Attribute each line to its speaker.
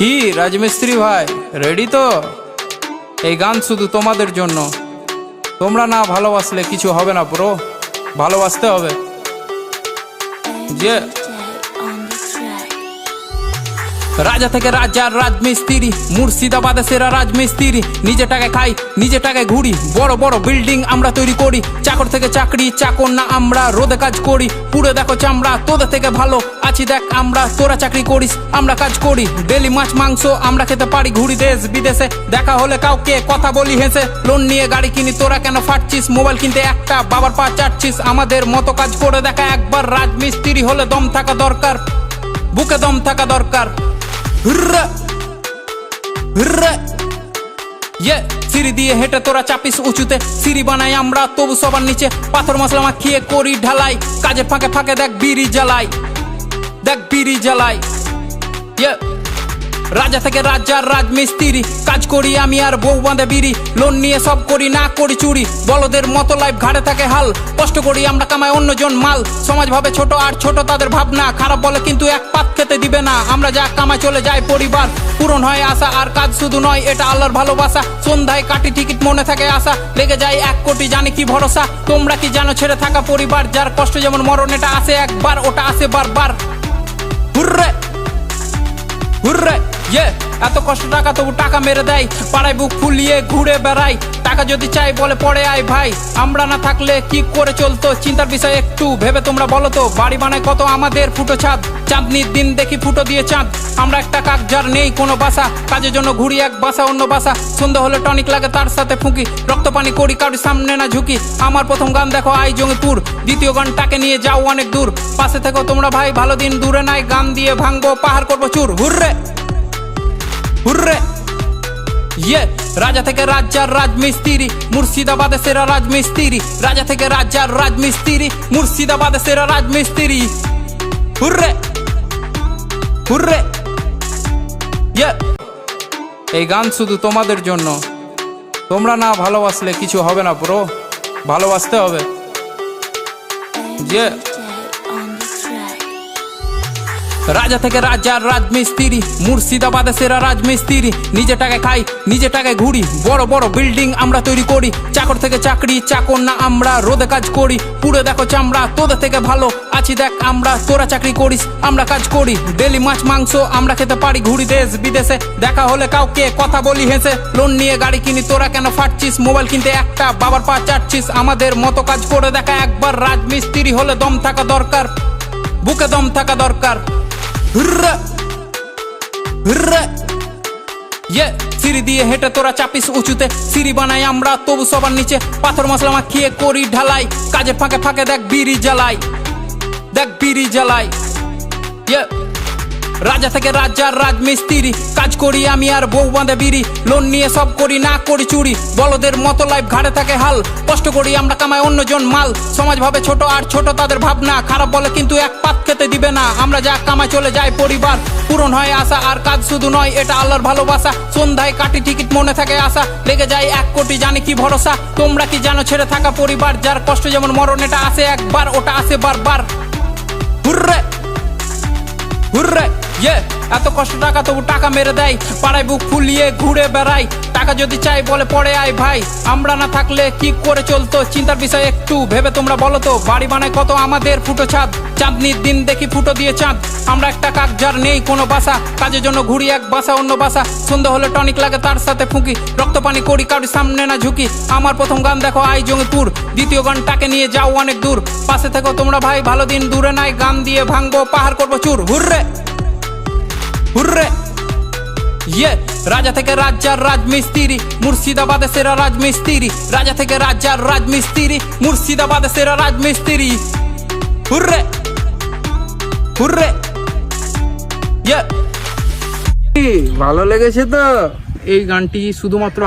Speaker 1: কি রাজমিস্ত্রি ভাই রেডি তো? এই গান শুধু তোমাদের জন্য। তোমরা না ভালোবাসলে কিছু হবে না ব্রো, ভালোবাসতে হবে। যে রাজা থেকে রাজার রাজমিস্ত্রি, মুর্শিদাবাদে সেরা রাজমিস্ত্রি। নিজে টাকায় খাই, নিজে টাকায় ঘুরি, বড় বড় বিল্ডিং আমরা তৈরি করি। চাকর থেকে চাকরি, চাকর না আমরা, রোদে কাজ করি, পুরো দেখো চামড়া। তোদের থেকে ভালো আছি দেখ আমরা, তোরা চাকরি করিস আমরা কাজ করি। ডেলি মাছ মাংস আমরা খেতে পারি, ঘুরি দেশ বিদেশে। দেখা হলে কাউকে কথা বলি হেসে। লোন নিয়ে গাড়ি কিনি, তোরা কেন ফাটছিস? মোবাইল কিনতে একটা বাবার পা চাটছিস। আমাদের মতো কাজ করে দেখা একবার। রাজমিস্ত্রি হলে দম থাকা দরকার, বুকে দম থাকা দরকার। সিঁড়ি দিয়ে হেঁটে তোরা চাপিস উঁচুতে, সিঁড়ি বানাই আমরা তবু সবার নিচে। পাথর মশলা মাখিয়ে করি ঢালাই, কাজের ফাঁকে ফাঁকে দেখ বিড়ি জ্বালাই, দেখ বিড়ি জ্বালাই। রাজা থেকে রাজার রাজমিস্ত্রি, কাজ করি আমি আর বউ বাঁধে বিড়ি। লোন নিয়ে সব করি, না করি চুরি, বলদের মতো লাইফ ঘাড়ে থাকে হাল। কষ্ট করি আমরা, কামাই অন্যজন মাল। সমাজ ভাবে ছোট আর ছোট তাদের ভাবনা, খারাপ বলে কিন্তু এক পাত খেতে দিবে না। আমরা যা কামাই চলে যায় পরিবার, পূরণ হয় আশা। আর কাজ শুধু নয়, এটা আল্লাহর ভালোবাসা। সন্ধ্যায় কাটি টিকিট, মনে থাকে আশা। লেগে যায় 1 কোটি, জানি কি ভরসা। তোমরা কি জানো ছেড়ে থাকা পরিবার, যার কষ্ট যেমন মরণ, এটা আসে একবার, ওটা আসে বারবার। হুররে হুররে এত কষ্ট টাকা তবু টাকা মেরে দেয়, পাড়ায় বুক ফুলিয়ে ঘুরে বেড়াই। টাকা যদি চাই বলে পড়ে আয় ভাই, আমরা না থাকলে কি করে চলতো? চিন্তার বিষয় একটু ভেবে তোমরা বলো তো। বাড়ি বানায় কত আমাদের ফুটো ছাদ, চাঁদনির দিন দেখি ফুটো দিয়ে চাঁদ। আমরা একটা কাক যার নেই কোনো বাসা, কাজের জন্য ঘুরি এক বাসা অন্য বাসা। সন্ধ্যা হলে টনিক লাগে তার সাথে ফুঁকি, রক্ত পানি করি কারোর সামনে না ঝুঁকি। আমার প্রথম গান দেখো আই জঙ্গিপুর, দ্বিতীয় গানটাকে নিয়ে যাও অনেক দূর। পাশে থেকো তোমরা ভাই, ভালো দিন দূরে নাই। গান দিয়ে ভাঙবো পাহাড়, করবো চুর। হুররে হুররে রাজা থেকে রাজার রাজমিস্ত্রি, মুর্শিদাবাদে সেরা রাজমিস্ত্রি। রাজা থেকে রাজার রাজমিস্ত্রি, মুর্শিদাবাদে সেরা রাজমিস্ত্রি। হুররে হুররে এই গান শুধু তোমাদের জন্য। তোমরা না ভালোবাসলে কিছু হবে না ব্রো, ভালোবাসতে হবে। রাজা থেকে রাজার রাজমিস্ত্রি, মুর্শিদাবাদে সেরা রাজমিস্ত্রি। নিজে টাকায় খাই, নিজে টাকায় ঘুরি, বড় বড় বিল্ডিং আমরা তৈরি করি। চাকর থেকে চাকরি, চাকর না আমরা, রোদে কাজ করি, পুরো দেখো চামড়া। তোদের থেকে ভালো আছি দেখ আমরা, তোরা চাকরি করিস আমরা কাজ করি। ডেলি মাছ মাংস আমরা খেতে পারি, ঘুরি দেশ বিদেশে। দেখা হলে কাউকে কথা বলি হেসে। লোন নিয়ে গাড়ি কিনি, তোরা কেন ফাটছিস? মোবাইল কিনতে একটা বাবার পা চাটছিস। আমাদের মতো কাজ করে দেখা একবার। রাজমিস্ত্রি হলে দম থাকা দরকার, বুকে দম থাকা দরকার। সিঁড়ি দিয়ে হেঁটে তোরা চাপিস উঁচুতে, সিঁড়ি বানাই আমরা তবু সবার নিচে। পাথর মশলা মাখিয়ে করি ঢালাই, কাজের ফাঁকে ফাঁকে দেখ বিড়ি জ্বালাই, দেখ বিড়ি জ্বালাই। রাজা থেকে রাজার রাজমিস্ত্রি, কাজ করি আমি আর বউ বাঁধে বিড়ি। লোন নিয়ে সব করি, না করি চুরি, বলদের মতো লাইফ ঘাড়ে থাকে হাল। কষ্ট করি আমরা, কামাই অন্যজন মাল। সমাজ ভাবে ছোট আর ছোট তাদের ভাবনা, খারাপ বলে কিন্তু এক পাত খেতে দিবে না। আমরা যা কামাই চলে যায় পরিবার, পূরণ হয় আশা। আর কাজ শুধু নয়, এটা আল্লাহর ভালোবাসা। সন্ধ্যায় কাটি টিকিট, মনে থাকে আশা। লেগে যায় 1 কোটি, জানি কি ভরসা। তোমরা কি জানো ছেড়ে থাকা পরিবার, যার কষ্ট যেমন মরণ, এটা আসে একবার, ওটা আসে বারবার। হুররে হুররে এত কষ্ট টাকা তবু টাকা মেরে দেয়, পাড়ায় বুক ফুলিয়ে ঘুরে বেড়াই। টাকা যদি চাই বলে পড়ে আয় ভাই, আমরা না থাকলে কি করে চলতো? চিন্তার বিষয় একটু ভেবে তোমরা বলো তো। বাড়ি বানায় কত আমাদের ফুটো ছাদ, চাঁদনির দিন দেখি ফুটো দিয়ে চাঁদ। আমরা একটা কাক যার নেই কোনো বাসা, কাজের জন্য ঘুরি এক বাসা অন্য বাসা। সন্ধ্যা হলে টনিক লাগে তার সাথে ফুঁকি, রক্ত পানি করি কারোর সামনে না ঝুঁকি। আমার প্রথম গান দেখো আই জঙ্গিপুর, দ্বিতীয় গানটাকে নিয়ে যাও অনেক দূর। পাশে থেকো তোমরা ভাই, ভালো দিন দূরে নাই। গান দিয়ে ভাঙবো পাহাড়, করবো চুর। হুররে হুররে রাজা থেকে রাজার রাজমিস্ত্রি, মুর্শিদাবাদে সেরা রাজমিস্ত্রি। রাজা থেকে রাজার রাজমিস্ত্রি, মুর্শিদাবাদে সেরা রাজমিস্ত্রি। হুররে হুররে ভালো লেগেছে তো? এই গানটি শুধুমাত্র